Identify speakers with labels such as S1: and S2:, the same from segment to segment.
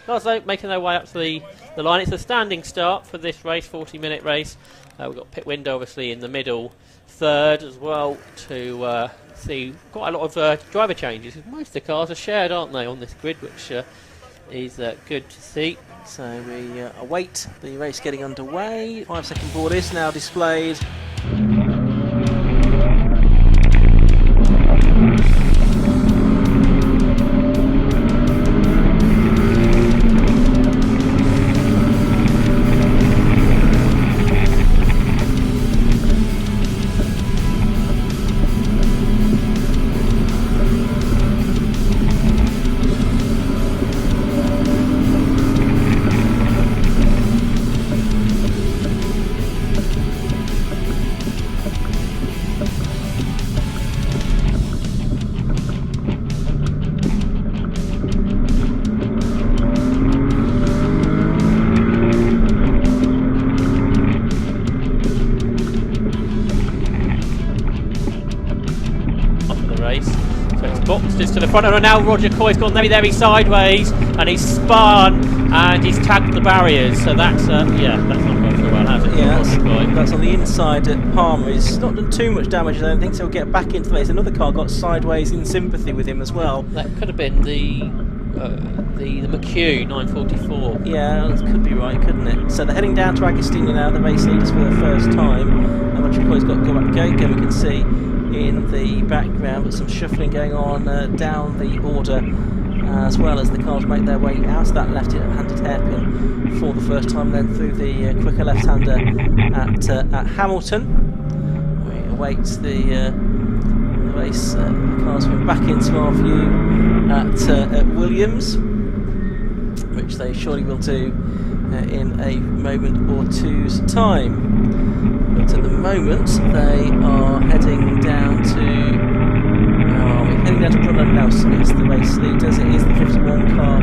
S1: Also making their way up to the line. It's a standing start for this race, 40-minute race. We've got pit window obviously in the middle, third as well, to see quite a lot of driver changes. Most of the cars are shared, aren't they, on this grid, which is good to see.
S2: So we await the race getting underway. 5-second board is now displayed.
S1: Boxsters to the front, and now Roger Coy's gone very sideways, and he's spun and he's tagged the barriers. So that's yeah, that's not gone so well, has it?
S2: Yeah, that's on the inside at Palmer. He's not done too much damage, I don't think, so he'll get back into the race. Another car got sideways in sympathy with him as well.
S1: That could have been the McHugh 944.
S2: Yeah, that could be right, couldn't it? So they're heading down to Agostini now, the race leaders for the first time. And Roger Coy's got to go back going again, we can see in the background, but some shuffling going on down the order as well as the cars make their way out of that left-handed hairpin for the first time, then through the quicker left-hander at Hamilton. We await the race cars coming back into our view at Williams, which they surely will do in a moment or two's time. But at the moment they are heading down to Brunner Nelson. It's the race leaders. It is the 51 car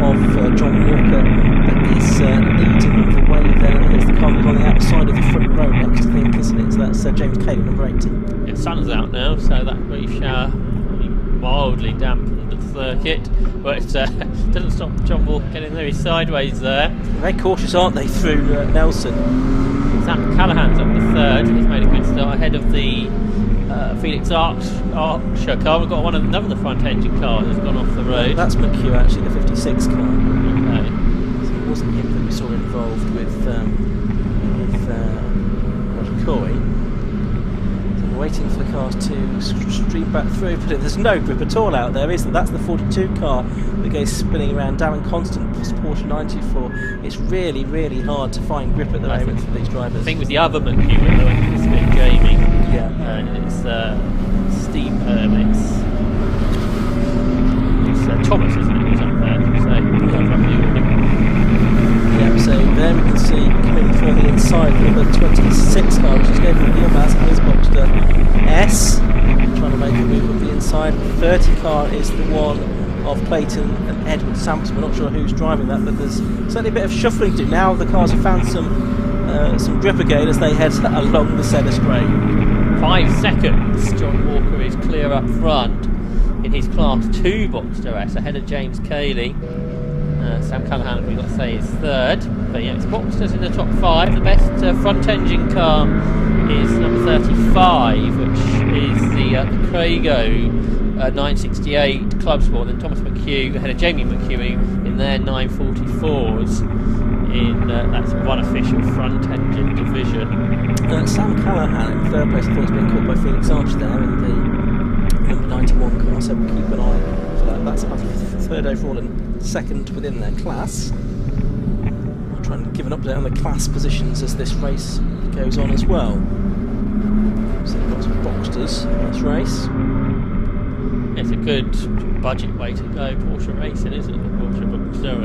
S2: of John Walker that is leading the way there. And it's the car on the outside of the front row next, I think, isn't it? So that's James Callahan, number 18.
S1: Yeah, sun's out now, so that brief shower mildly dampened the circuit, but it doesn't stop John Walker getting very sideways there.
S2: Very cautious, aren't they, through Nelson?
S1: Sam Callahan's up the third. He's made a good start ahead of the Felix Archer car. We've got another of the front engine car that's gone off the road.
S2: That's McHugh, actually, the 56 car.
S1: Okay.
S2: So it wasn't him that we saw involved with Roger Coy. So we're waiting for the cars to stream back through, but there's no grip at all out there, is there? That's the 42 car that goes spinning around. Darren Constant, Porsche 94. It's really, really hard to find grip at the moment for these drivers.
S1: I think with the other McHugh that they went to spin, Jamie.
S2: Yeah.
S1: And it's Steve it's Thomas, isn't it? Who's up there?
S2: Yeah, so there we can see coming from the inside the number 26 car, which is going from the Mask, and his Boxster S, trying to make a move up the inside. The 30 car is the one of Clayton and Edward Sampson. We're not sure who's driving that, but there's certainly a bit of shuffling to do. Now the cars have found some grip again as they head along the centre straight. 5 seconds. John Walker is clear up front in his Class 2 Boxster S, ahead of James Cayley. Sam Callahan, we've got to say, is third. But yeah, it's Boxsters in the top 5. The best front engine car is number 35, which is the Craigo 968 Club Sport. Then Thomas McHugh ahead of Jamie McHugh in their 944s. In that's one official front engine division. Sam Callahan in third place. I thought he's been caught by Felix Archer there in the number 91 car, so we'll keep an eye for that. That's about third overall and second within their class. I'll try and give an update on the class positions as this race goes on as well. So we've got some Boxsters in this race. It's a good budget way to go Porsche racing, isn't it? The Porsche Boxster,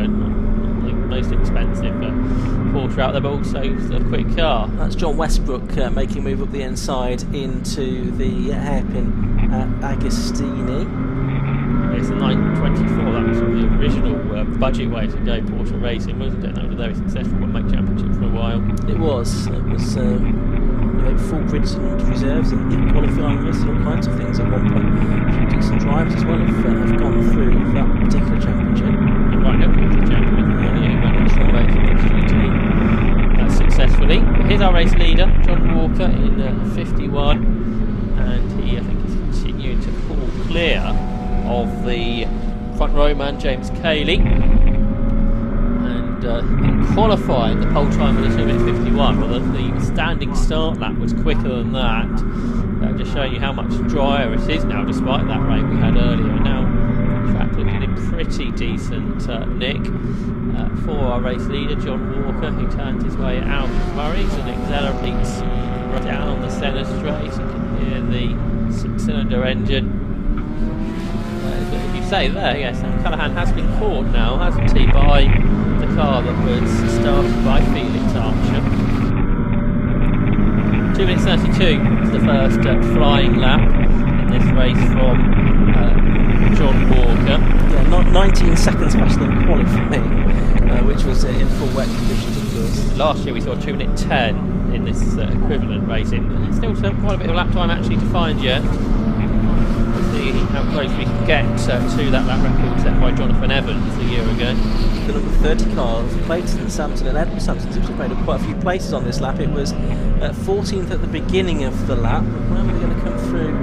S2: most expensive Porsche out there, but also a quick car. That's John Westbrook making a move up the inside into the hairpin at Agostini.
S1: race, the 924. That was sort of the original budget way to go Porsche racing, wasn't it? That was a very successful World Make Championship for a while.
S2: It was. It was full grids and reserves and qualifying races and all kinds of things at one point. A few decent drivers as well have gone through that particular championship.
S1: And right now, Porsche champion, he went into the race with GT successfully. But here's our race leader, John Walker, in 51, and he, I think, is continuing to pull clear of the front row man, James Cayley. And in qualifying, the pole time was 2 minutes 51, but the standing start lap was quicker than that. Just showing you how much drier it is now, despite that rain we had earlier. Now, the track looking in pretty decent nick for our race leader, John Walker, who turns his way out of Murray's and accelerates down on the centre straight. You can hear the 6-cylinder engine. If you say there, yes, Callahan has been caught now, hasn't he, by the car that was started by Felix Archer. 2 minutes 32 is the first flying lap in this race from John Walker.
S2: Yeah, 19 seconds faster than qualifying, which was in full wet conditions, of course.
S1: Last year we saw 2 minute 10 in this equivalent racing. Still quite a bit of lap time actually to find yet. We'll see how close we can get to that lap record set by Jonathan Evans a year ago.
S2: The number 30 car of Clayton, Sampson and Edward Sampson seems to have made quite a few places on this lap. It was 14th at the beginning of the lap. Where are we going to come through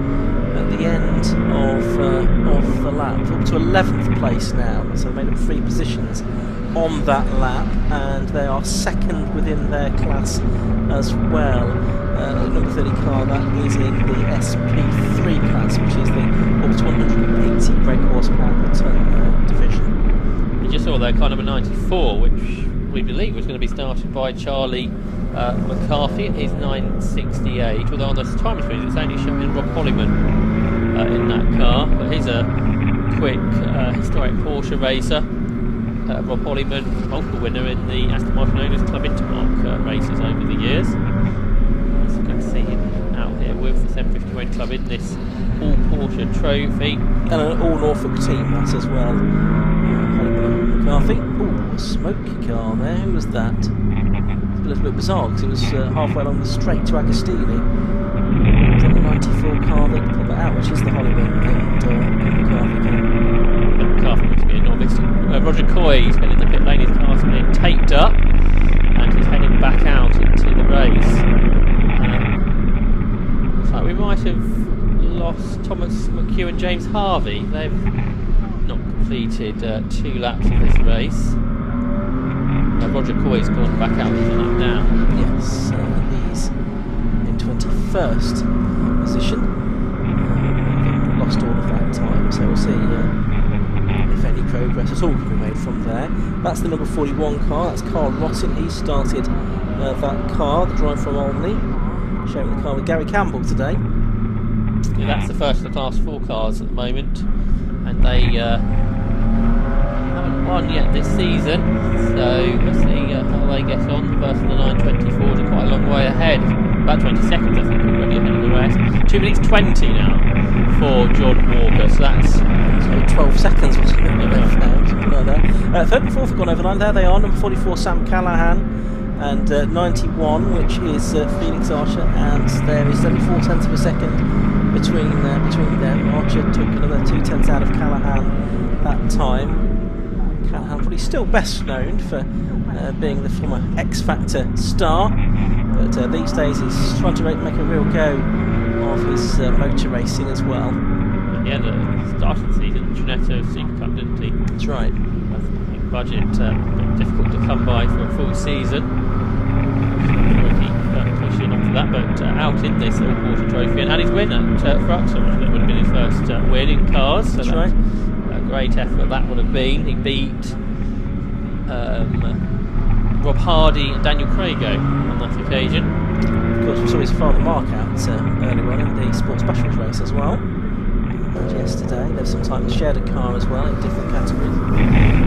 S2: at the end of the lap? Up to 11th place now, so they made up 3 positions on that lap, and they are second within their class as well. The number 30 car, that is in the SP3 class, which is the up to 180 brake horsepower per tonne division.
S1: You just saw there car number 94, which we believe was going to be started by Charlie McCarthy at his 968, although on the time screen it's only showing Rob Holliman in that car, but he's a quick historic Porsche racer. Rob Holliman, multiple winner in the Aston Martin Owners Club Intermark races over the years. So you can see him out here with the 751 Club in this all Porsche trophy.
S2: And an all Norfolk team, that as well. Holliman and McCarthy. Oh, a smoky car there. Who was that? It's a little bit bizarre because it was halfway along the straight to Agostini. Is that the 94 car that put that out, which is the Holliman and McCarthy car?
S1: McCarthy must be a novice. Roger Coy's been in the pit lane, his car's been taped up and he's heading back out into the race. Looks like we might have lost Thomas McHugh and James Harvey. They've not completed 2 laps of this race. Roger Coy's gone back out, he's a lap down.
S2: Yes, he's in 21st position. Lost all of that time, so we'll see if any progress at all can be made from there. That's the number 41 car, that's Carl Rottin. He started that car, the drive from Olney, sharing the car with Gary Campbell today.
S1: Yeah, that's the first of the Class 4 cars at the moment, and they haven't won yet this season, so we'll see how they get on. The first of the 924s are quite a long way ahead, about 20 seconds I think already ahead of the rest. 2 minutes 20 now for John Walker, so that's
S2: 12 seconds, wasn't it? Third and fourth have gone over line. There they are, number 44 Sam Callahan, and 91, which is Felix Archer, and there is only 0.4 of a second between them. Archer took another 0.2 out of Callahan that time. Callahan probably still best known for being the former X Factor star, but these days he's trying to make a real go of his motor racing as well.
S1: Yeah, the start of the season, Ginetta Supercup, didn't he?
S2: That's right.
S1: Budget difficult to come by for a full season. Already pushing on for that, but out in this all Porsche trophy and had his win at Fruxton, which would have been his first win in cars. So
S2: that's right.
S1: A great effort that would have been. He beat Rob Hardy and Daniel Crago on that occasion.
S2: Of course, we saw his father Mark out earlier on in the Sports Specials race as well. And yesterday, they've sometimes shared a car as well in different categories.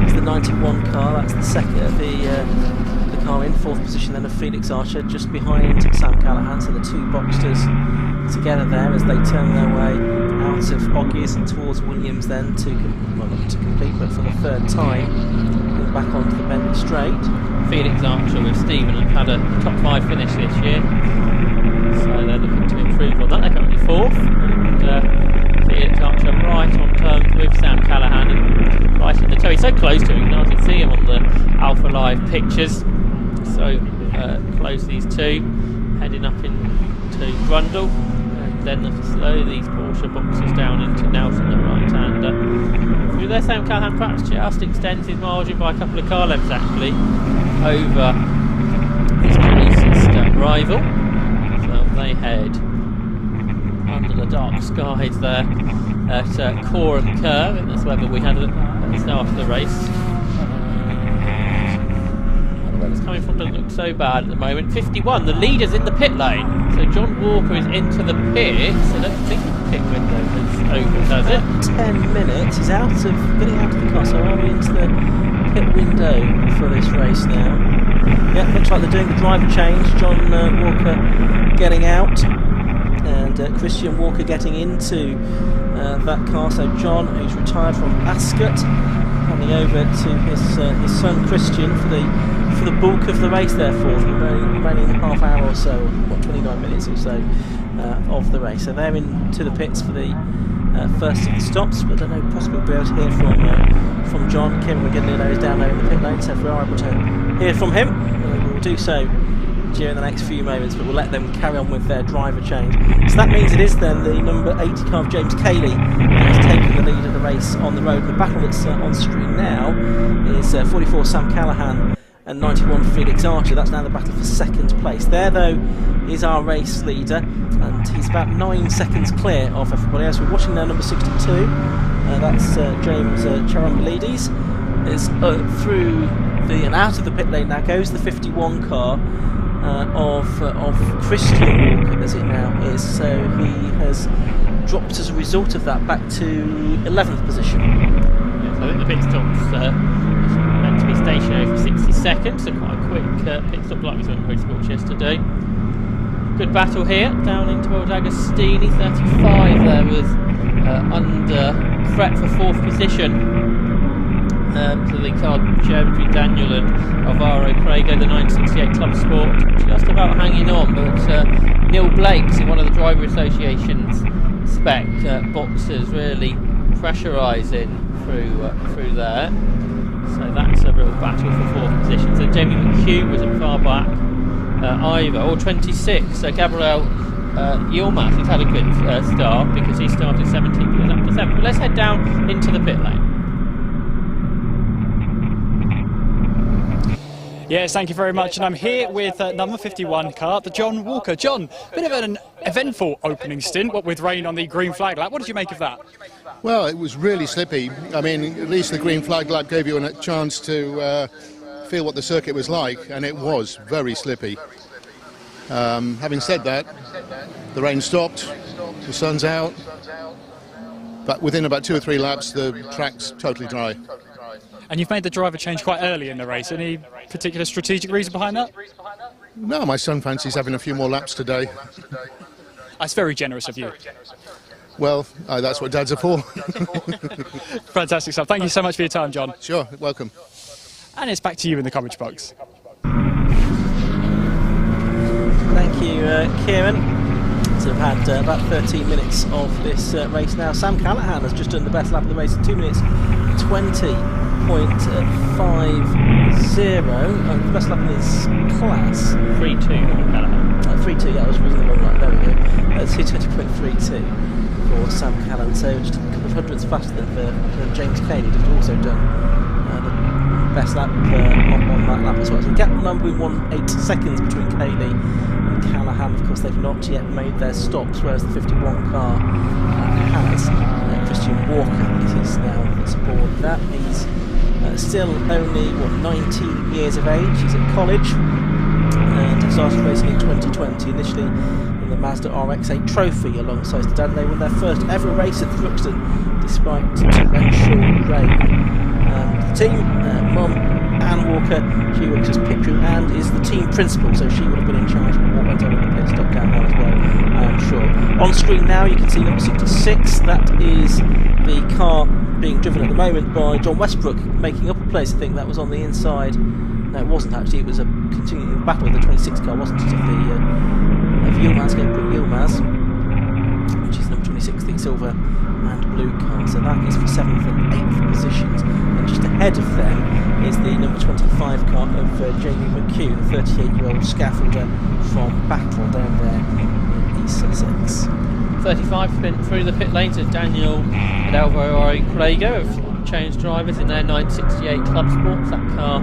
S2: It's the 91 car, that's the second, the car in 4th position then of Felix Archer, just behind Sam Callahan, so the two Boxsters together there as they turn their way out of Oggies and towards Williams then to, well, not to complete, but for the 3rd time, back onto the Bentley Straight.
S1: Felix Archer with Stephen have had a top 5 finish this year, so they're looking to improve on that. They're currently 4th, and Felix Archer right on terms with Sam Callahan and right in the toe. He's so close to him, you can hardly see him on the Alpha Live pictures. So close these two, heading up into Grundle, and then slow these Porsche Boxsters down into Nelson, the right-hander. Through there, Sam Callahan perhaps just extends his margin by a couple of car lengths actually over his closest rival. So they head under the dark skies there at Coram Curve, and that's the weather we had at the start of the race. The weather's coming from doesn't look so bad at the moment. 51, the leader's in the pit lane, so John Walker is into the pits. I don't think the pit window is open, does it?
S2: 10 minutes, he's getting out of the car, so are we into the pit window for this race now? Yeah, looks like they're doing the driver change. John Walker getting out, and Christian Walker getting into that car. So John, who's retired from Ascot, handing over to his son Christian for the bulk of the race. Therefore, the remaining half hour or so, what 29 minutes or so of the race. So they're into the pits for the first of the stops. But I don't know, possibly we'll be able to hear from John. Kim McGinley is down there in the pit lane, so if we are able to hear from him, we'll do so during the next few moments, but we'll let them carry on with their driver change. So that means it is then the number 80 car of James Cayley that is taking the lead of the race on the road. The battle that's on screen now is 44 Sam Callahan and 91 Felix Archer. That's now the battle for 2nd place. There though is our race leader, and he's about 9 seconds clear of everybody else. We're watching now number 62, that's James Charambolides, is through and out of the pit lane now goes the 51 car of Christian Walker, as it now is. So he has dropped as a result of that back to 11th position.
S1: Yes, I think the pit stop's meant to be stationary for 60 seconds, so quite a quick pit stop like we saw in Motorsport yesterday. Good battle here, down into Old Agostini, 35 there was under threat for 4th position. To the car shared between Daniel and Alvaro Crago, the 968 Club Sport, just about hanging on, but Neil Blake's in one of the Driver Association's spec boxes really pressurising through there. So that's a real battle for 4th position. So Jamie McHugh was at far back, Ivor, or 26, so Gabriel Yilmaz, who's had a good start because he started 17th, was up to 7th. But let's head down into the pit lane.
S3: Yes, thank you very much, and I'm here with number 51 car, the John Walker. John, bit of an eventful opening stint, what with rain on the green flag lap. What did you make of that?
S4: Well, it was really slippy. I mean, at least the green flag lap gave you a chance to feel what the circuit was like, and it was very slippy. Having said that, the rain stopped, the sun's out, but within about 2 or 3 laps, the track's totally dry.
S3: And you've made the driver change quite early in the race. Any particular strategic reason behind that?
S4: No, my son fancies having a few more laps today.
S3: That's very generous of you.
S4: Well, that's what dads are for.
S3: Fantastic stuff. Thank you so much for your time, John.
S4: Sure, welcome.
S3: And it's back to you in the commentary box.
S2: Thank you, Kieran. So we've had about 13 minutes of this race now. Sam Callahan has just done the best lap of the race in 2 minutes 20.50. The best lap in his class.
S1: 3-2 Callahan.
S2: 3-2, yeah, I was reading the wrong line. There we go. It's 2:20.32 for Sam Callahan. So just a couple of hundredths faster than James Cayley, who's also done the best lap on that lap as well. So the gap number 1.8 seconds between Cayley and Callahan. Of course, they've not yet made their stops, whereas the 51 car has. Christian Walker is now aboard that. He's still only 19 years of age. He's at college and started racing in 2020, initially in the Mazda RX-8 Trophy alongside his dad. They won their first ever race at Thruxton despite torrential rain. The team, Mum Anne Walker. She works as pit crew and is the team principal, so she would have been in charge of what went on at the pit stop down there as well, I am sure. On screen now you can see number 66. That is the car being driven at the moment by John Westbrook, making up a place. I think that was on the inside. No, it wasn't actually. It was a continuing battle with the 26 car, wasn't it? Of Yilmaz, Gabriel Yilmaz, which is number 26, the silver and blue car. So that is for 7th and 8th positions. And just ahead of them is the number 25 car of Jamie McHugh, the 38-year-old scaffolder from Battle down there in East Sussex.
S1: 35 spin through the pit lanes as Daniel and Alvaro Crago have changed drivers in their 968 Club Sports. That car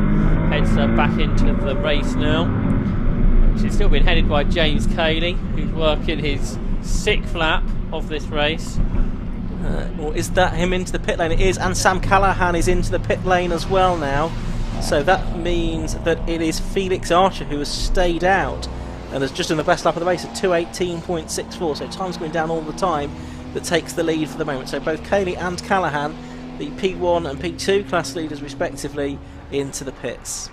S1: heads back into the race now, which is still being headed by James Cayley, who's working his 6th lap of this race.
S2: Or is that him into the pit lane? It is, and Sam Callahan is into the pit lane as well now. So that means that it is Felix Archer who has stayed out and has just done the best lap of the race at 2:18.64. So time's going down all the time, that takes the lead for the moment. So both Cayley and Callahan, the P1 and P2 class leaders respectively, into the pits.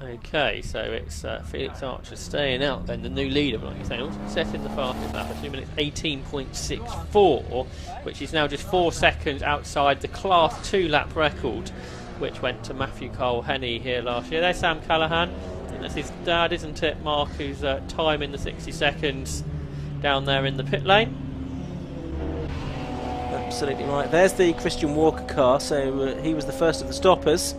S1: Okay, so it's Felix Archer staying out then, the new leader, like you say, also setting the fastest lap at 2 minutes 18.64, which is now just 4 seconds outside the Class 2 lap record, which went to Matthew Cole-Henney here last year. There's Sam Callahan, and that's his dad, isn't it, Mark, who's timing the 60 seconds down there in the pit lane.
S2: Absolutely right. There's the Christian Walker car, so he was the first of the stoppers.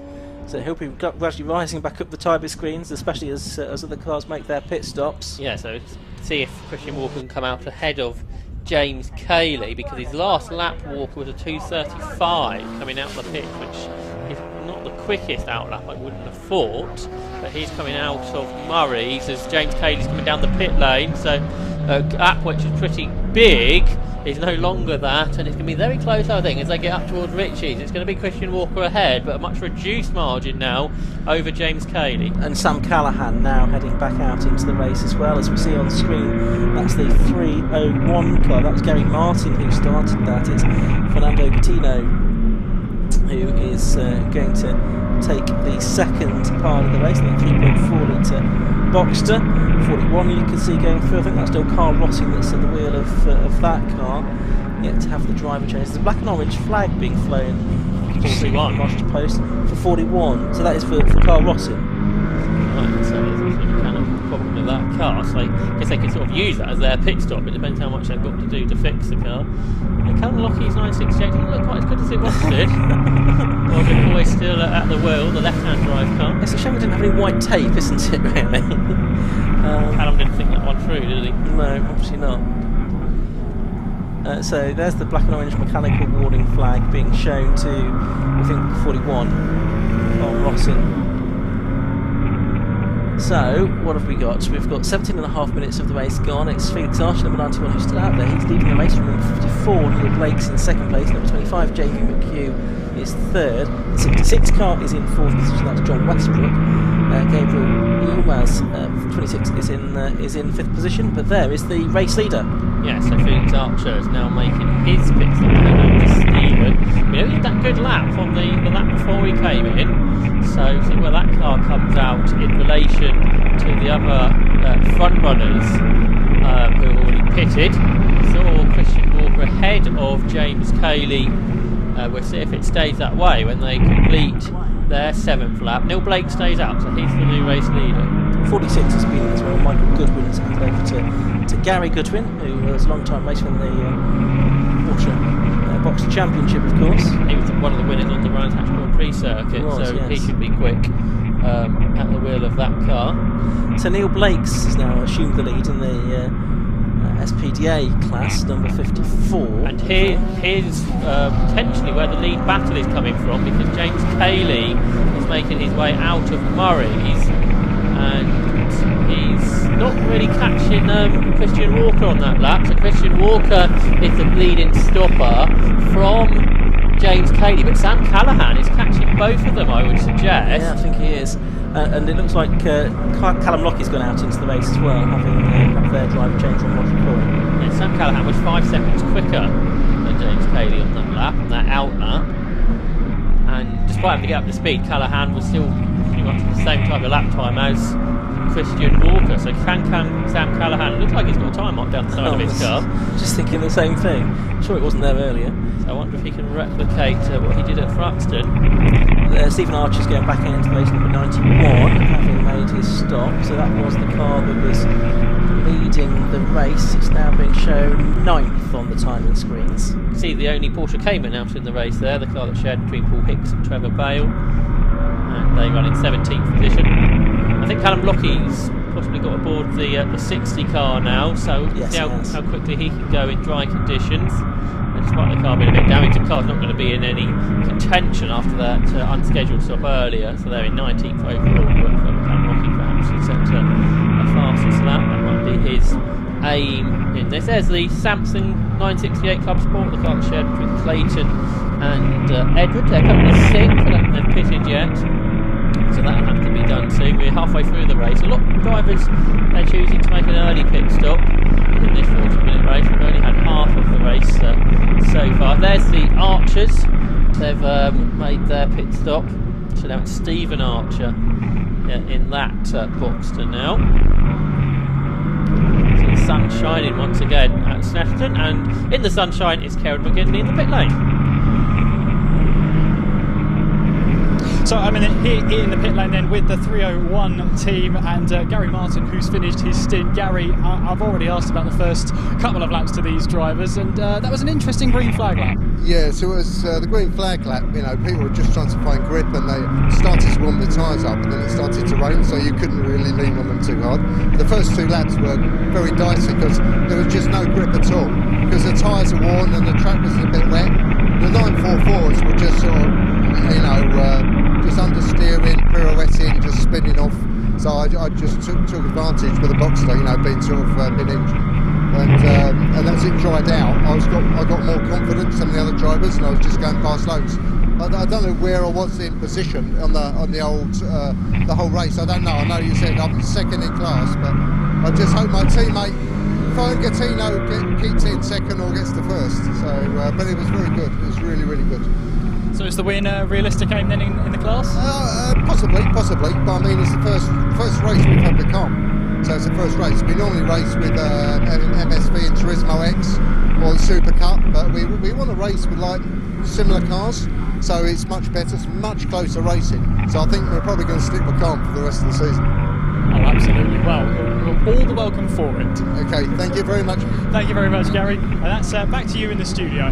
S2: So he'll be gradually rising back up the tyre screens, especially as other cars make their pit stops.
S1: Yeah, so see if Christian Walker can come out ahead of James Cayley, because his last lap Walker was a 2:35 coming out the pit, which is not the quickest out lap, I wouldn't have thought. But he's coming out of Murray's as James Cayley's coming down the pit lane, so a gap which is pretty big is no longer that, and it's going to be very close, I think, as they get up towards Ritchie's. It's going to be Christian Walker ahead, but a much reduced margin now over James Cayley. And
S2: Sam Callahan now heading back out into the race as well, as we see on screen. That's the 301 car. That was Gary Martin who started that. It's Fernando Coutinho who is going to take the second part of the race, the 3.4 litre Boxster. 41 you can see going through. I think that's still Carl Rossing that's at the wheel of that car, yet to have the driver change. There's a black and orange flag being flown
S1: 41
S2: post for 41, so that is for Carl Rossing.
S1: Right, so there's a kind of problem with that car, so I guess they could sort of use that as their pit stop. It depends how much they've got to do to fix the car. And Callum Lockheed's 968 doesn't look quite as good as it once did. Well, the boy's still at the wheel, the left-hand drive car.
S2: It's a shame we didn't have any white tape, isn't it, really?
S1: Callum didn't think that one through, did he?
S2: No, obviously not. So there's the black and orange mechanical warning flag being shown to, I think, 41 on Rossing. So, what have we got? We've got 17.5 minutes of the race gone. It's Felix Archer, number 91, who's still out there. He's leading the race from number 54, Neil Blake's in second place. Number 25, Jamie McHugh, is third. The 66 car is in fourth position. That's John Westbrook. Gabriel Yilmaz, 26, is in fifth position. But there is the race leader.
S1: Yeah, so Felix Archer is now making his pit stop over to Stephen. We know he did that good lap from the lap before he came in. So see where that car comes out in relation to the other front runners who have already pitted. So Christian Walker ahead of James Cayley. We'll see if it stays that way when they complete their 7th lap. Neil Blake stays out, so he's the new race leader.
S2: 46 has been as well. Michael Goodwin has handed over to Gary Goodwin, who was a long time racer in the Porsche Boxster Championship, of course.
S1: He was one of the winners on the Brands Hatch Grand Prix circuit, so yes, he should be quick at the wheel of that car.
S2: So Neil Blake's has now assumed the lead in the SPDA class, number 54.
S1: And here's potentially where the lead battle is coming from, because James Cayley is making his way out of Murray's, and he's not really catching Christian Walker on that lap. So Christian Walker is the bleeding stopper from James Cayley, but Sam Callahan is catching both of them, I would suggest.
S2: Yeah, I think he is. And it looks like Callum Lockheed's gone out into the race as well, having their driver change from Roger Coyle.
S1: Yeah, Sam Callahan was 5 seconds quicker than James Cayley on that lap, on that out lap. and despite having to get up to speed, Callahan was still pretty much the same type of lap time as Christian Walker. So Sam Callahan looks like he's got a time mark down the side of his car.
S2: Just thinking the same thing. I'm sure it wasn't there earlier.
S1: So I wonder if he can replicate what he did at Thruxton.
S2: Stephen Archer's going back into race number 91, having made his stop. So that was the car that was leading the race. It's now being shown 9th on the timing screens.
S1: See the only Porsche Cayman out in the race there, the car that shared between Paul Hicks and Trevor Bale. And they run in 17th position. I think Callum Lockie's possibly got aboard the 60 car now, so
S2: yes,
S1: see how quickly he can go in dry conditions. And despite the car being a bit damaged, the car's not going to be in any contention after that unscheduled stop earlier, so they're in 19th overall. But Callum Lockie perhaps will set a fastest lap. That might be his aim in this. There's the Samsung 968 Club Sport, the car that shared between Clayton and Edward. They're currently 6th, I don't think they've pitted yet, so that'll have to be done soon. We're halfway through the race. A lot of drivers are choosing to make an early pit stop in this 40-minute race. We've only had half of the race so far. There's the Archers. They've made their pit stop. So now it's Stephen Archer in that Boxster now. So the sun's shining once again at Snetterton, and in the sunshine is Karen McGinley in the pit lane.
S3: So I'm here in the pit lane then with the 301 team and Gary Martin, who's finished his stint. Gary, I've already asked about the first couple of laps to these drivers, and that was an interesting green flag lap.
S5: Yeah, so it was the green flag lap. You know, people were just trying to find grip, and they started to warm the tyres up, and then it started to rain, so you couldn't really lean on them too hard. The first 2 laps were very dicey because there was just no grip at all, because the tyres were worn and the track was a bit wet. The 944s were just sort of, just understeering, pirouetting, just spinning off. So I just took advantage with the Boxster, being sort of mid-engine. And as it dried out, I got more confidence than the other drivers, and I was just going past loads. I don't know where I was in position on the whole race. I don't know. I know you said I'm second in class, but I just hope my teammate Gatino keeps in second or gets the first. So, but it was very good. It was really, really good.
S3: So is the win a realistic aim then in the class?
S5: Possibly. But I mean, it's the first race we've had the car. So it's the first race. We normally race with MSV and Turismo X or the Supercup, but we want to race with like similar cars. So it's much better, it's much closer racing. So I think we're probably going to stick with calm for the rest of the season.
S3: Oh, absolutely. Well, all the welcome for it.
S5: Okay, thank you very much.
S3: Thank you very much, Gary. And that's back to you in the studio.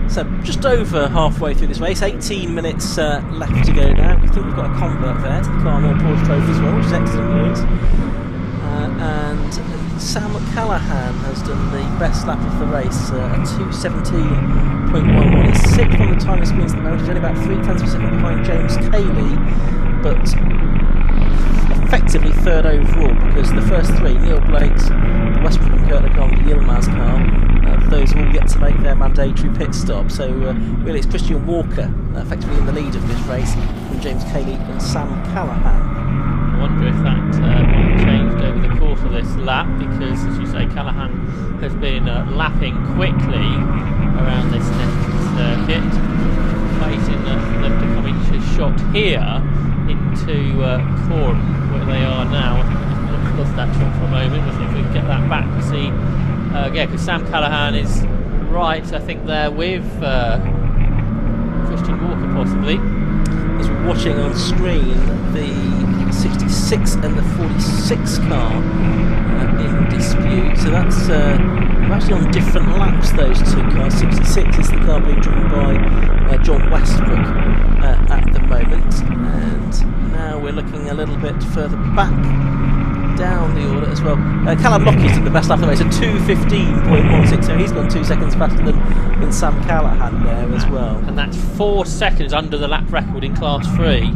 S2: So just over halfway through this race, 18 minutes left to go now. I think we've got a convert there to the Carmel Porsche Trophy as well, which is excellent news. And Sam Callahan has done the best lap of the race, a 2:17.11. He's 6th on the timing screens at the moment. He's only about 3 tenths of a second behind James Cayley, but effectively 3rd overall, because the first 3, Neil Blake's, the Westbrook and Kirtner car, and the Yilmaz car, those all get to make their mandatory pit stop. So really it's Christian Walker effectively in the lead of this race, from James Cayley and Sam Callahan.
S1: I wonder if that might have changed over the course of this lap, because as you say, Callahan has been lapping quickly around this next circuit, waiting for them to come into shot here into Corn, where they are now. I think we've lost that shot for a moment. We'll see if we can get that back to see. Because Sam Callahan is right, I think, there with Christian Walker possibly.
S2: As we're watching on screen, the 66 and the 46 car in dispute. So that's actually on different laps, those 2 cars. 66 is the car being driven by John Westbrook at the moment. And now we're looking a little bit further back down the order as well. Callum Lockie's did the best lap of the race, a 2:15.16, so he's gone 2 seconds faster than Sam Callahan there as well.
S1: And that's 4 seconds under the lap record in Class 3,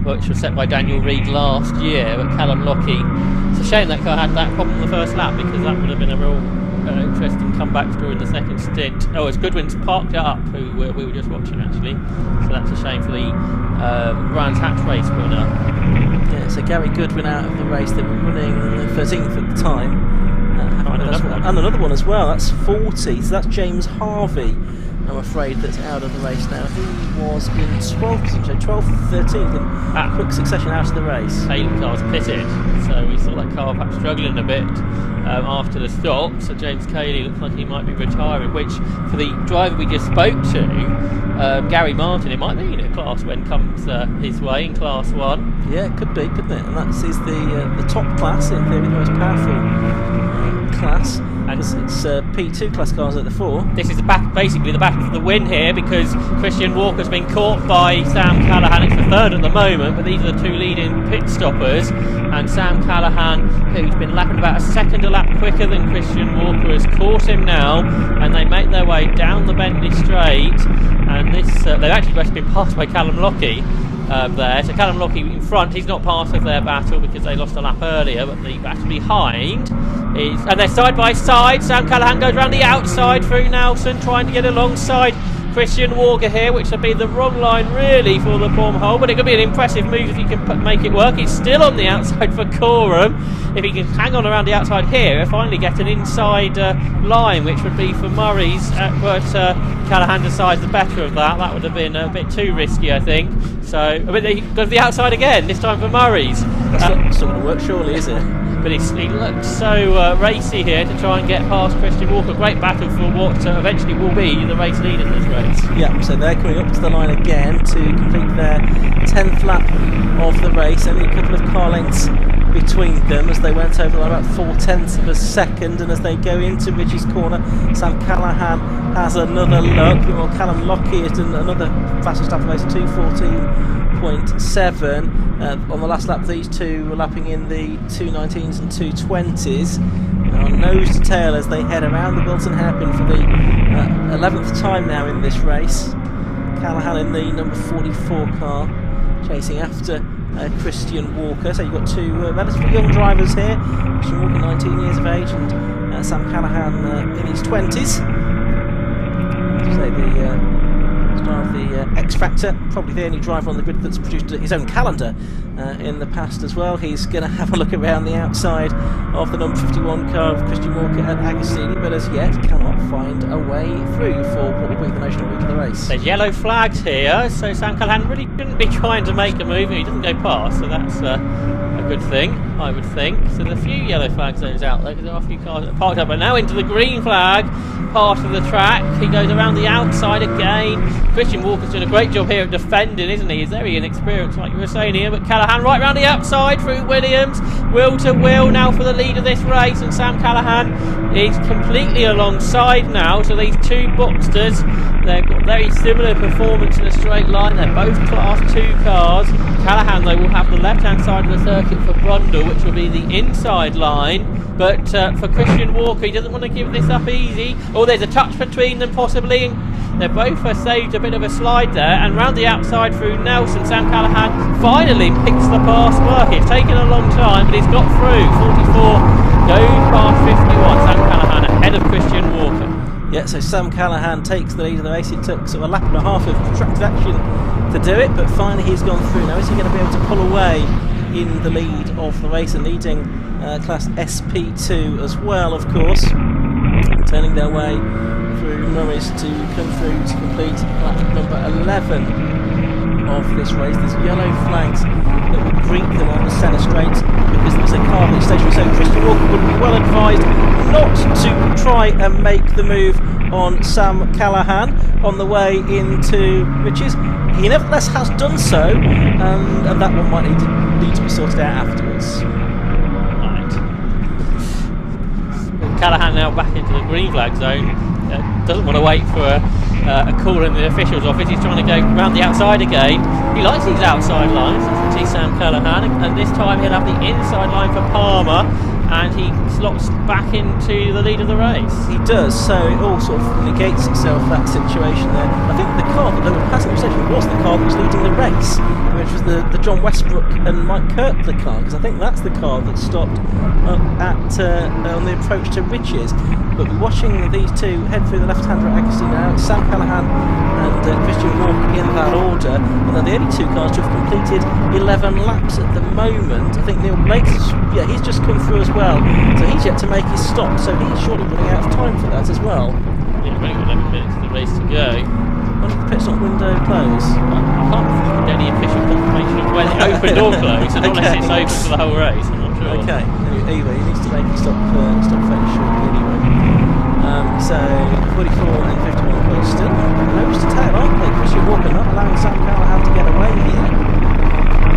S1: which was set by Daniel Reid last year. But Callum Lockie, it's a shame that car had that problem in the first lap, because that would have been a real interesting comeback during the second stint. Oh, it's Goodwin's parked it up, who we were just watching actually. So that's a shame for the Brands Hatch race winner.
S2: Yeah, so Gary Goodwin out of the race. They were running 13th at the time, And another one as well. That's 40. So that's James Harvey, I'm afraid, that's out of the race now. He was in 12th position, so 12th, 13th in quick succession out of the race.
S1: Hayden car's pitted, so we saw that car perhaps struggling a bit after the stop. So James Cayley looks like he might be retiring, which for the driver we just spoke to, Gary Martin, it might be a class win comes his way in Class 1.
S2: Yeah, it could be, couldn't it? And that is the top class, in theory, the most powerful class. And it's P2 class cars at the 4.
S1: This is basically the battle for the win here, because Christian Walker's been caught by Sam Callahan. It's the third at the moment, but these are the two leading pit stoppers. And Sam Callahan, who's been lapping about a second a lap quicker than Christian Walker, has caught him now, and they make their way down the Bentley Straight. And this they've actually just been passed by Callum Lockie there. So Callum Lockie in front, he's not part of their battle because they lost a lap earlier, but the battle behind is, and they're side by side. Sam Callahan goes around the outside through Nelson, trying to get alongside Christian Walker here, which would be the wrong line really for the bomb hole, but it could be an impressive move if he can make it work. He's still on the outside for Coram. If he can hang on around the outside here, he'll finally get an inside line, which would be for Murray's, but Callahan decides the better of that. That would have been a bit too risky, I think. So, but he goes to the outside again, this time for Murray's.
S2: That's not going to work, surely, is it?
S1: But he looked so racy here to try and get past Christian Walker. Great battle for what eventually will be the race lead in this race.
S2: Yeah, so they're coming up to the line again to complete their 10th lap of the race. Only a couple of car lengths between them as they went over about 4/10 of a second. And as they go into Ridge's corner, Sam Callahan has another look. Well, Callum Lockie has done another fastest lap of the race, 2:14.7. On the last lap, these two were lapping in the 2:19s and 2:20s. Nose to tail as they head around the Wilton hairpin for the 11th time now in this race. Callahan in the number 44 car, chasing after Christian Walker. So you've got two relatively young drivers here. Christian Walker, 19 years of age, and Sam Callahan in his 20s. So the star of the X Factor, probably the only driver on the grid that's produced his own calendar in the past as well. He's going to have a look around the outside of the number 51 car of Christian Walker at Agostini, but as yet cannot find a way through for what will be the national route of the race.
S1: There's yellow flags here, so Sam Callahan really shouldn't be trying to make a move. He doesn't go past, so that's a good thing, I would think. So there's a few yellow flag zones out there because there are a few cars that are parked up, but now into the green flag part of the track. He goes around the outside again. Christian Walker's doing a great job here at defending, isn't he? He's very inexperienced, like you were saying here, but Callahan right round the outside through Williams, wheel to wheel now for the lead of this race, and Sam Callahan is completely alongside now. So these two Boxsters, they've got very similar performance in a straight line. They're both Class 2 cars. Callahan, though, will have the left-hand side of the circuit for Brundle, which will be the inside line. But for Christian Walker, he doesn't want to give this up easy. Oh, there's a touch between them possibly. They both saved a bit of a slide there, and round the outside through Nelson, Sam Callahan finally picks the pass work. It's taken a long time, but he's got through. 44 goes past 51. Sam Callahan ahead of Christian Walker.
S2: Yeah, so Sam Callahan takes the lead of the race. It took sort of a lap and a half of protracted action to do it, but finally he's gone through. Now is he going to be able to pull away in the lead of the race, and leading Class SP2 as well, of course, turning their way through Norris to come through to complete lap number 11 of this race. There's yellow flags that will greet them on the centre straight because there's a car at station, so Christian Walker would be well advised not to try and make the move on Sam Callahan on the way into Riches. He nevertheless has done so, and that one might need to be sorted out afterwards.
S1: Right. Callahan now back into the green flag zone. Doesn't want to wait for a call in the official's office. He's trying to go round the outside again. He likes these outside lines, doesn't he, Sam Callahan? And this time he'll have the inside line for Palmer, and he slots back into the lead of the race.
S2: He does, so it all sort of negates itself, that situation there. I think the car that they were passing the station was the car that was leading the race, which was the John Westbrook and Mike Kirkler car, because I think that's the car that stopped on the approach to Riches. But we're watching these two head through the left-hander at Agostino now. It's Sam Callahan and Christian Walker in that order, and they're the only two cars to have completed 11 laps at the moment. I think Neil Blake's, he's just come through as well, so he's yet to make his stop, so he's surely running out of time for that as well.
S1: Yeah, we've only got 11 minutes of the race to go.
S2: When did the pit stop window close?
S1: I can't find any official confirmation of when it opened or closed, and unless it's open for the whole race, I'm not sure.
S2: Okay, anyway, he needs to make his stop fairly shortly anyway. So 44 and 51 cars still nose to tail, aren't they? Christian Walker not allowing Sam Callahan to get away here.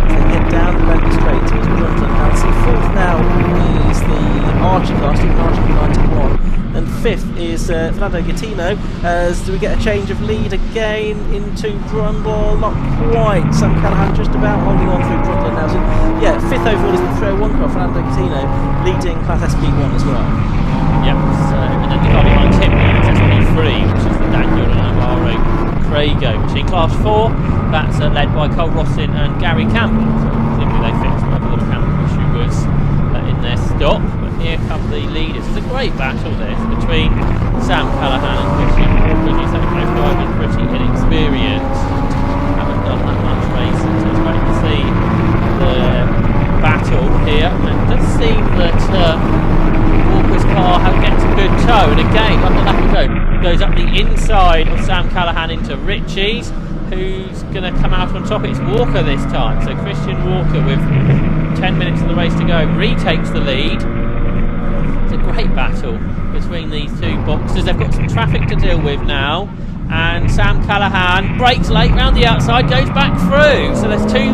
S2: They get down the Bentley straight towards Brundtland. Nancy. Fourth now is the Archer car, Stephen Archer from 91. And fifth is Fernando Gattino. Do we get a change of lead again into Brundle? Not quite. Sam Callahan just about holding on through Brundle now. So, fifth overall is the 301 car, Fernando Gattino, leading Class SP1 as well.
S1: Yep, so, and then the car behind him is SP3, which is the Daniel Navarro Crago machine. Class 4, that's led by Cole Rossin and Gary Campbell. So presumably they fixed whatever little Campbell issue was in their stop. But here come the leaders. It's a great battle this between Sam Callahan and Christian Walker. You say both drivers pretty inexperienced, haven't done that much racing, so it's great to see the battle here. And it does seem that Walker's car gets a good toe, and again, on the lap ago, goes up the inside of Sam Callahan into Ritchie's. Who's going to come out on top? It's Walker this time. So Christian Walker, with 10 minutes of the race to go, retakes the lead. It's a great battle between these two boxers. They've got some traffic to deal with now, and Sam Callahan brakes late round the outside, goes back through. So there's two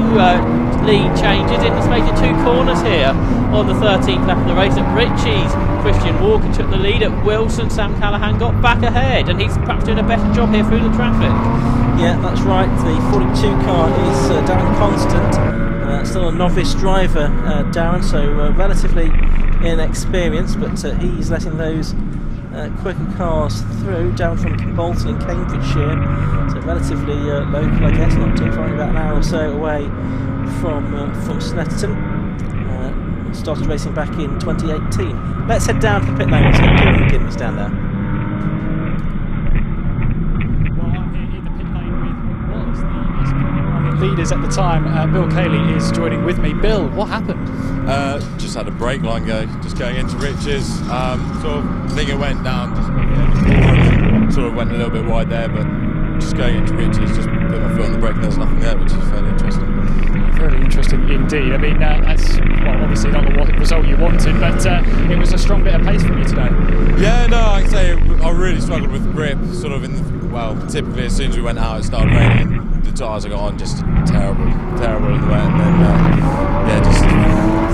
S1: lead changes in the space of two corners here on the 13th lap of the race. At Ritchie's, Christian Walker took the lead. At Wilson, Sam Callahan got back ahead, and he's perhaps doing a better job here through the traffic.
S2: Yeah, that's right. The 42 car is Darren Constant, still a novice driver, Darren, so relatively inexperienced, but he's letting those quicker cars through. Darren from Bolton in Cambridgeshire, so relatively local, I guess, not too far, about an hour or so away from Snetterton. Started racing back in 2018. Let's head down to the pit lane. Let's get Kieran McGinnis down there.
S3: Well, I'm here in the pit lane with what was the SP1 leaders at the time. Bill Cayley is joining with me. Bill, what happened?
S6: Just had a brake line go, just going into Rich's. I think it went down, just sort of went a little bit wide there, but just going into Rich's, just put my foot on the brake and there's nothing there, which is fairly interesting.
S3: Very interesting indeed. I mean, that's obviously not the result you wanted, but it was a strong bit of pace from you today. Yeah, no, I can say I really struggled with grip. Sort of typically as soon as we went out, it started raining. The tyres I got on just terrible in the wet, and then just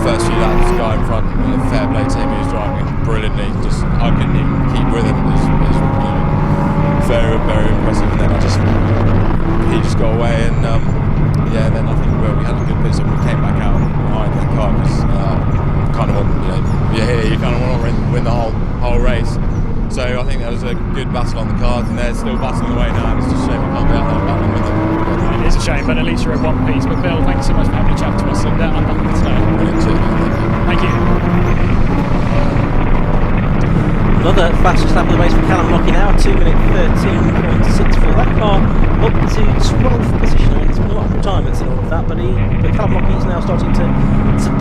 S3: first few laps, the guy in front, the fair play team, he was driving brilliantly. Just I couldn't even keep with him. It was very, very impressive. And then he just got away, and then I think we had a good pit stop. We came back out behind that car because kind of you kind of want to win the whole race. So I think there was a good battle on the cars, and they're still battling away now. It's just a shame we can't be out there battling with them. It is a shame, but at least you're in one piece. But Bill, thanks so much for having a chat to us, and I'm lucky today. Thank you.
S2: Another fastest lap of the race for Callum Lockie now, 2 minute 13.64. That car up to 12th position. I mean, it's been a lot of retirements and all of that, but Callum Lockie is now starting to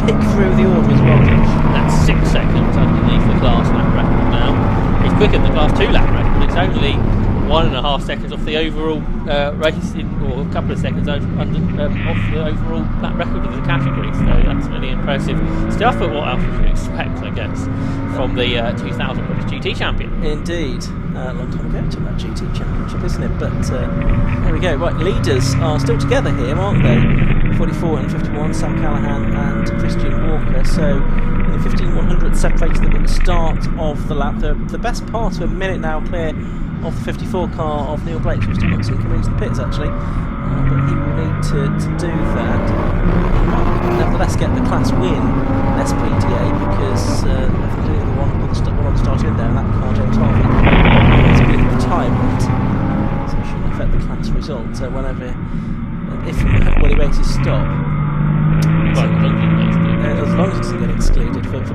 S2: pick through the order as well.
S1: That's 6 seconds underneath the class lap record now. It's quicker than the class 2 lap record. It's only 1.5 seconds off the overall racing, or a couple of seconds off the overall lap record of the category. So that's really impressive stuff. But what else would you expect, I guess, from the 2000 British GT champion?
S2: Indeed. A long time ago to that GT championship, isn't it? But there we go. Right, leaders are still together here, aren't they? 44 and 51, Sam Callahan and Christian Walker. So the 15-100 separated them at the start of the lap. The best part of a minute now clear of the 54 car of Neil Blake, who's still not seen coming into the pits actually, but he will need to do that. He might nevertheless get the class win in SPDA, because I think the one on the start in there, and that car, James Harvey, has been in retirement, so it shouldn't affect the class result. So when he makes his stop,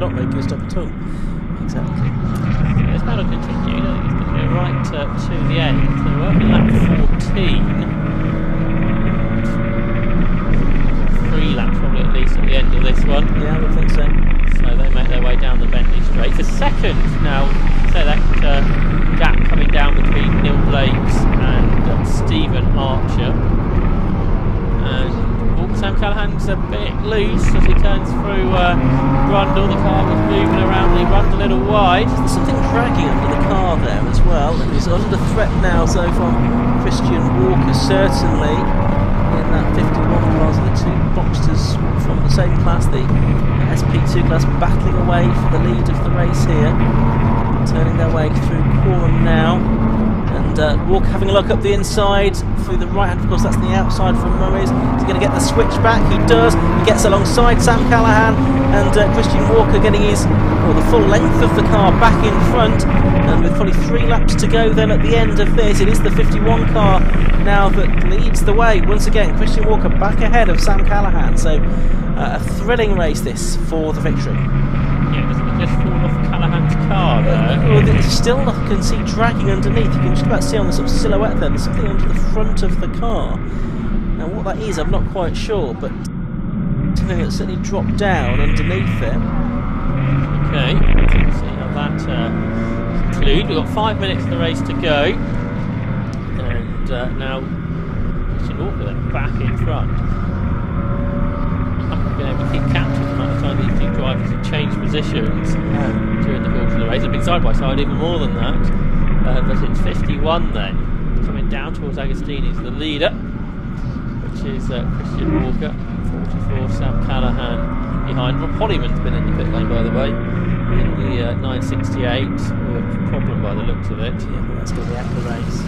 S2: not very good stuff at all. Exactly.
S1: This battle continued. I think it's going to go right to the end. So we're up in lap 14. 3 laps probably at least at the end of this one.
S2: Yeah, I would think so.
S1: So they make their way down the Bentley Straight. For second now, so that gap coming down between Neil Blakes and Stephen Archer. And Sam Callahan's a bit loose as he turns through Brundle. The car was moving around, he runs a little wide.
S2: There's something dragging under the car there as well, and he's under threat now, so from Christian Walker, certainly in that 51 cars and the 2 Boxsters from the same class, the SP2 class, battling away for the lead of the race here, turning their way through Coram now. And Walker having a look up the inside through the right hand, of course that's the outside from Murray's. He's going to get the switch back, he does, he gets alongside Sam Callahan, and Christian Walker getting the full length of the car back in front, and with probably 3 laps to go then at the end of this. It is the 51 car now that leads the way. Once again, Christian Walker back ahead of Sam Callahan, so a thrilling race this for the victory.
S1: Yeah, doesn't it just fall off Callahan's car there?
S2: Well, it's still, I can see dragging underneath. You can just about see on the sort of silhouette there, there's something under the front of the car. Now what that is, I'm not quite sure, but something that's certainly dropped down underneath it.
S1: Okay, let's see how that concludes. We've got 5 minutes of the race to go. And now Christian Walker then back in front. I've been able to keep count of the amount of time these 2 drivers have changed positions during the course of the race. They've been side by side even more than that. But it's 51 then, coming down towards Agostini's the leader, which is Christian Walker. 44 Sam Callahan behind. Rob Hollyman's been in the pit lane, by the way, in the 968 with a problem by the looks of it.
S2: Yeah, well, that's going to be at the race.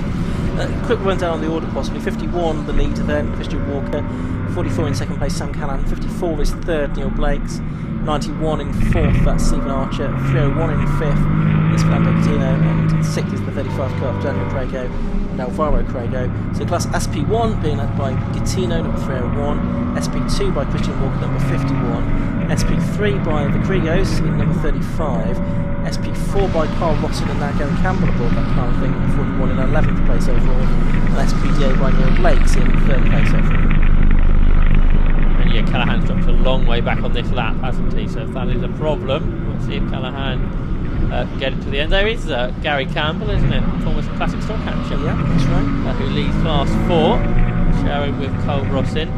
S2: Quick run down the order possibly. 51 the leader then, Christian Walker. 44 in second place, Sam Callahan. 54 is third, Neil Blakes. 91 in fourth, that's Stephen Archer. 301 in fifth is Fernando Coutinho, and sixth is the 35 car of Daniel Crago and Alvaro Crago. So class SP1 being led by Coutinho, number 301. SP2 by Christian Walker, number 51. SP3 by the Crigos in number 35. SP4 by Carl Rossin and now Gary Campbell aboard that car, I think, 41 in 11th place overall. And SPDA by Neil Blakes in 3rd place overall.
S1: And yeah, Callahan's dropped a long way back on this lap, hasn't he? So if that is a problem, we'll see if Callahan can get it to the end. There is Gary Campbell, isn't it? Former classic stock catcher.
S2: Yeah, that's right.
S1: Who leads class 4, sharing with Carl Rossin.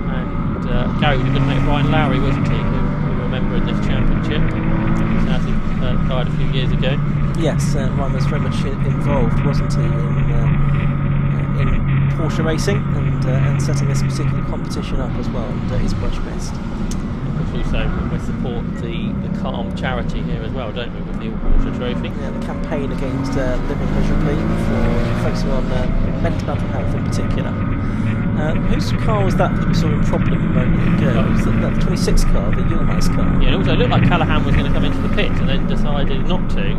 S1: And Gary was a good mate of Ryan Lowry, wasn't he? Who we remember in this championship. He sadly died a few years ago.
S2: Yes, Ryan was very much involved, wasn't he, in Porsche racing and setting this particular competition up as well, and he's much missed.
S1: Also, we support the Calm charity here as well, don't we, with the Porsche Trophy?
S2: Yeah, the campaign against living miserably, for focusing on mental health in particular. Whose car was that we saw in problem a moment ago? Was that the 26 car, the Yilmaz car? Yeah,
S1: it also looked like Callahan was going to come into the pit and then decided not to.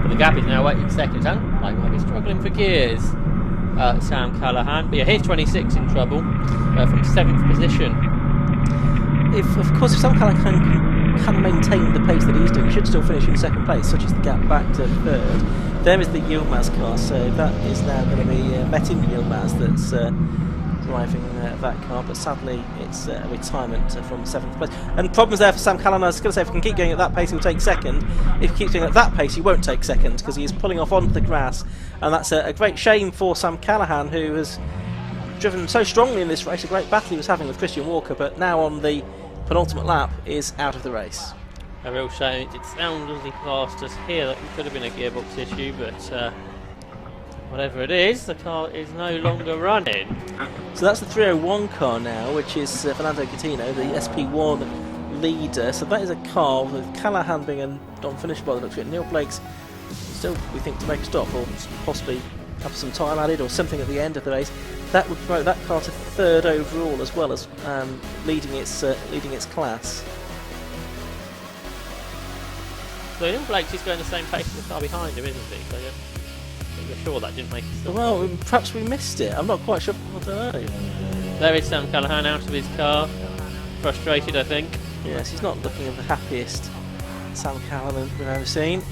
S1: But the gap is now 8 seconds. And like might be struggling for gears, Sam Callahan. But yeah, here's 26 in trouble from 7th position.
S2: If Sam Callahan can maintain the pace that he's doing, he should still finish in 2nd place, such as the gap back to 3rd. There is the Yilmaz car, so that is now going to be Metin Yilmaz that's driving that car, but sadly it's a retirement from 7th place. And problems there for Sam Callahan. I was going to say, if he can keep going at that pace, he'll take 2nd. If he keeps going at that pace, he won't take 2nd, because he is pulling off onto the grass, and that's a great shame for Sam Callahan, who has driven so strongly in this race. A great battle he was having with Christian Walker, but now on the penultimate lap is out of the race.
S1: A real shame. It sounds as he passed us here that it could have been a gearbox issue, but whatever it is, the car is no longer running.
S2: So that's the 301 car now, which is Fernando Coutinho, the SP1 leader. So that is a car with Callahan being a non-finisher by the looks of it. Neil Blake's still, we think, to make a stop, or possibly have some time added or something at the end of the race. That would promote that car to 3rd overall, as well as leading its class.
S1: So Neil Blake's just going the same pace as the car behind him, isn't he? So you're sure that didn't make it stop?
S2: Well, perhaps we missed it. I'm not quite sure. I don't know.
S1: There is Sam Callahan out of his car, frustrated, I think.
S2: Yes, he's not looking the happiest Sam Callahan we've ever seen.